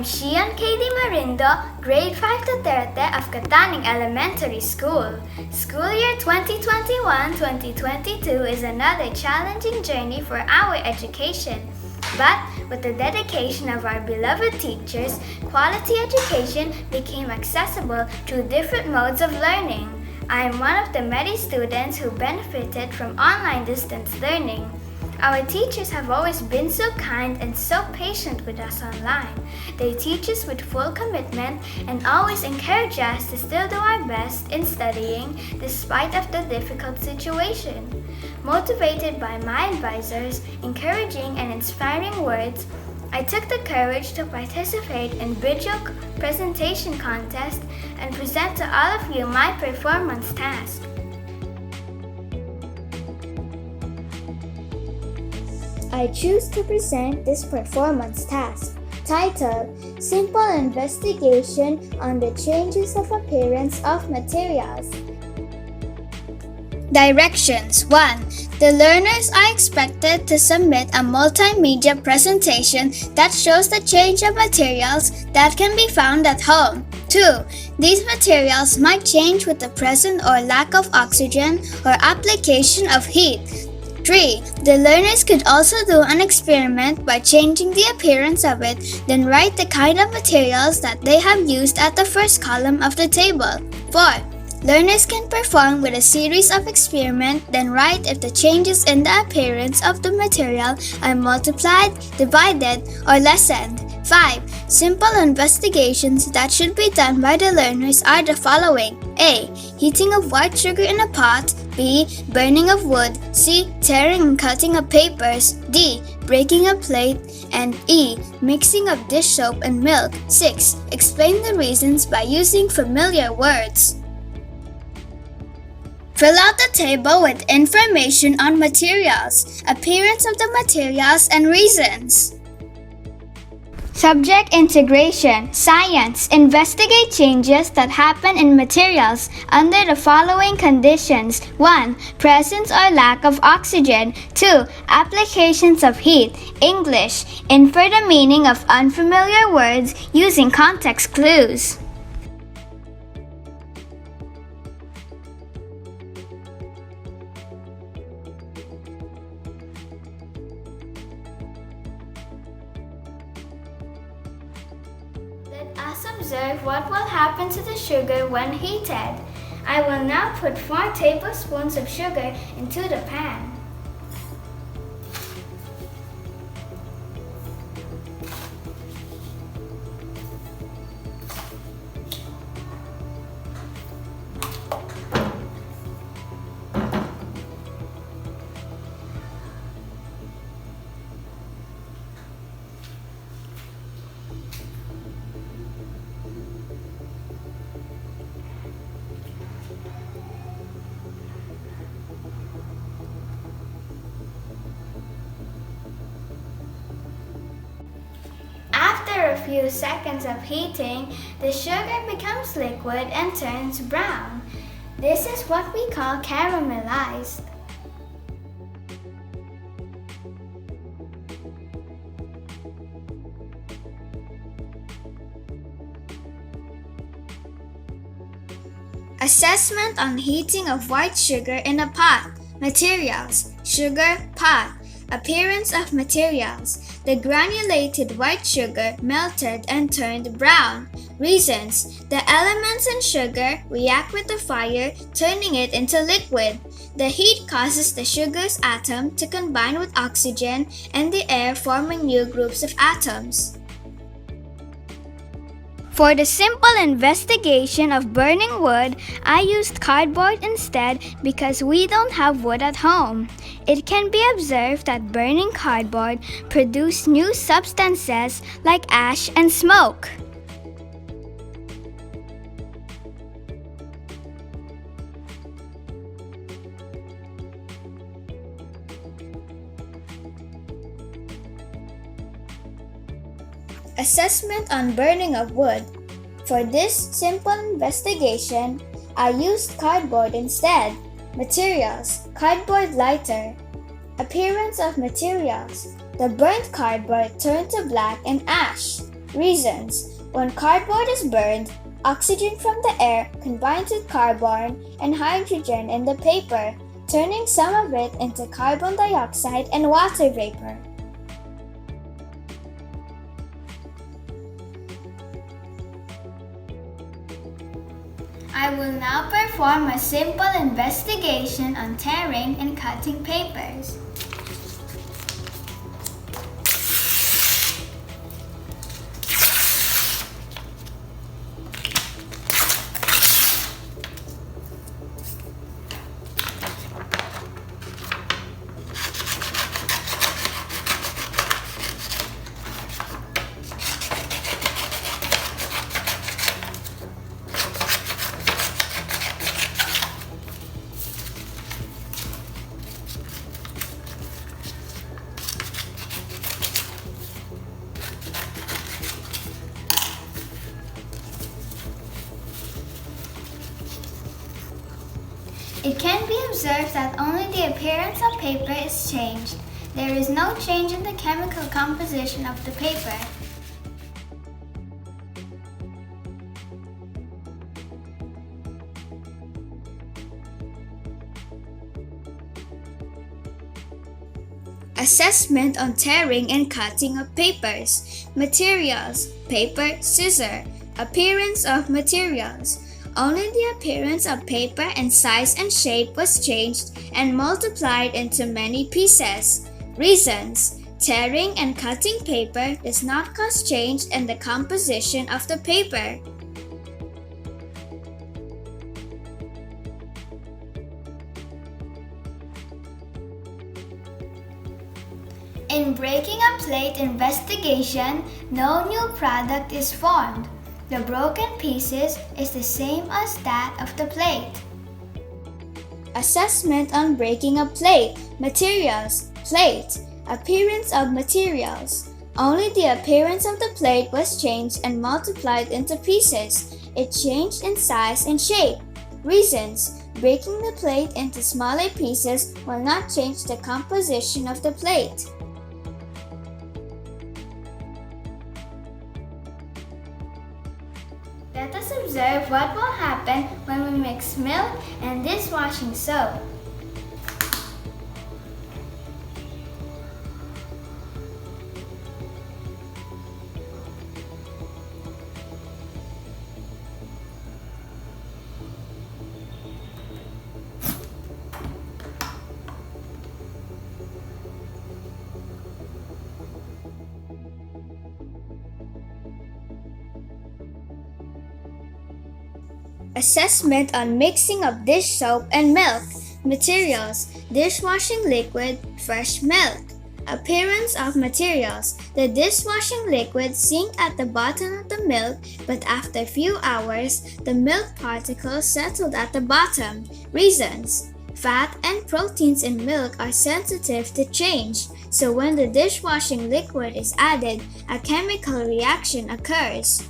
am Shian Kaede Merindo, grade 5 Duterte of Cataning Elementary School. School year 2021-2022 is another challenging journey for our education. But with the dedication of our beloved teachers, quality education became accessible through different modes of learning. I am one of the many students who benefited from online distance learning. Our teachers have always been so kind and so patient with us online. They teach us with full commitment and always encourage us to still do our best in studying despite of the difficult situation. Motivated by my advisors, encouraging and inspiring words, I took the courage to participate in video presentation contest and present to all of you my performance task. I choose to present this performance task, titled Simple Investigation on the Changes of Appearance of Materials. Directions 1. The learners are expected to submit a multimedia presentation that shows the change of materials that can be found at home. 2. These materials might change with the presence or lack of oxygen or application of heat. 3. The learners could also do an experiment by changing the appearance of it, then write the kind of materials that they have used at the first column of the table. 4. Learners can perform with a series of experiments, then write if the changes in the appearance of the material are multiplied, divided, or lessened. 5. Simple investigations that should be done by the learners are the following: A. Heating of white sugar in a pot. B. Burning of wood. C. Tearing and cutting of papers. D. Breaking a plate. And E. Mixing of dish soap and milk. 6. Explain the reasons by using familiar words. Fill out the table with information on materials, appearance of the materials, and reasons. Subject integration. Science. Investigate changes that happen in materials under the following conditions. 1. Presence or lack of oxygen. 2. Applications of heat. English. Infer the meaning of unfamiliar words using context clues. Let us observe what will happen to the sugar when heated. I will now put 4 tablespoons of sugar into the pan. After a few seconds of heating, the sugar becomes liquid and turns brown. This is what we call caramelized. Assessment on heating of white sugar in a pot. Materials: sugar, pot. Appearance of materials: the granulated white sugar melted and turned brown. Reasons: the elements in sugar react with the fire, turning it into liquid. The heat causes the sugar's atom to combine with oxygen and the air, forming new groups of atoms. For the simple investigation of burning wood, I used cardboard instead because we don't have wood at home. It can be observed that burning cardboard produces new substances like ash and smoke. Assessment on burning of wood. For this simple investigation, I used cardboard instead. Materials: cardboard lighter. Appearance of materials: the burnt cardboard turned to black and ash. Reasons: when cardboard is burned, oxygen from the air combines with carbon and hydrogen in the paper, turning some of it into carbon dioxide and water vapor. I will now perform a simple investigation on tearing and cutting papers. It can be observed that only the appearance of paper is changed. There is no change in the chemical composition of the paper. Assessment on tearing and cutting of papers. Materials: paper, scissor. Appearance of materials. Only the appearance of paper and size and shape was changed and multiplied into many pieces. Reasons: tearing and cutting paper does not cause change in the composition of the paper. In breaking a plate investigation, no new product is formed. The broken pieces is the same as that of the plate. Assessment on breaking a plate. Materials: plate. Appearance of materials. Only the appearance of the plate was changed and multiplied into pieces. It changed in size and shape. Reasons: breaking the plate into smaller pieces will not change the composition of the plate. Let us observe what will happen when we mix milk and dishwashing soap. Assessment on mixing of dish soap and milk. Materials: dishwashing liquid, fresh milk. Appearance of materials: the dishwashing liquid sink at the bottom of the milk, but after a few hours, the milk particles settled at the bottom. Reasons: fat and proteins in milk are sensitive to change, so when the dishwashing liquid is added, a chemical reaction occurs.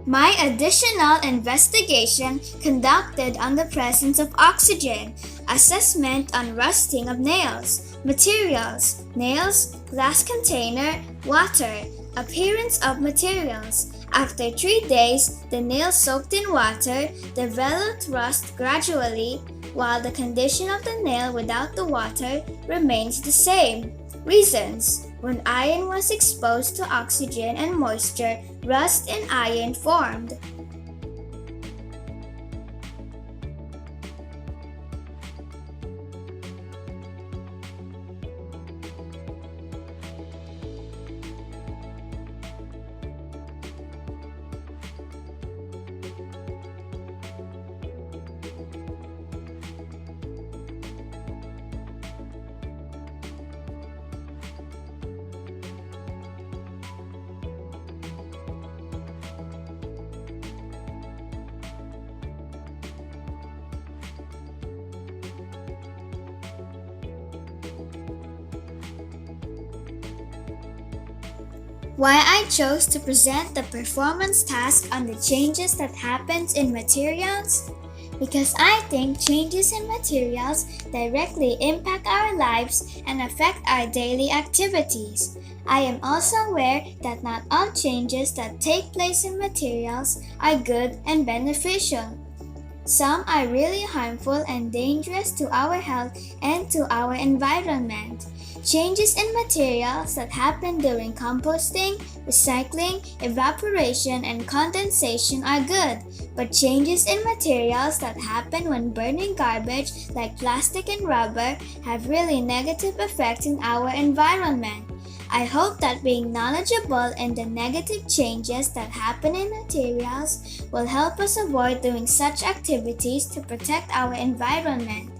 My additional investigation conducted on the presence of oxygen. Assessment on rusting of nails. Materials: nails, glass container, water. Appearance of materials: after 3 days, the nails soaked in water developed rust gradually, while the condition of the nail without the water remains the same. Reasons: when iron was exposed to oxygen and moisture, rust in iron formed. Why I chose to present the performance task on the changes that happens in materials? Because I think changes in materials directly impact our lives and affect our daily activities. I am also aware that not all changes that take place in materials are good and beneficial. Some are really harmful and dangerous to our health and to our environment. Changes in materials that happen during composting, recycling, evaporation, and condensation are good, but changes in materials that happen when burning garbage like plastic and rubber have really negative effects in our environment. I hope that being knowledgeable in the negative changes that happen in materials will help us avoid doing such activities to protect our environment.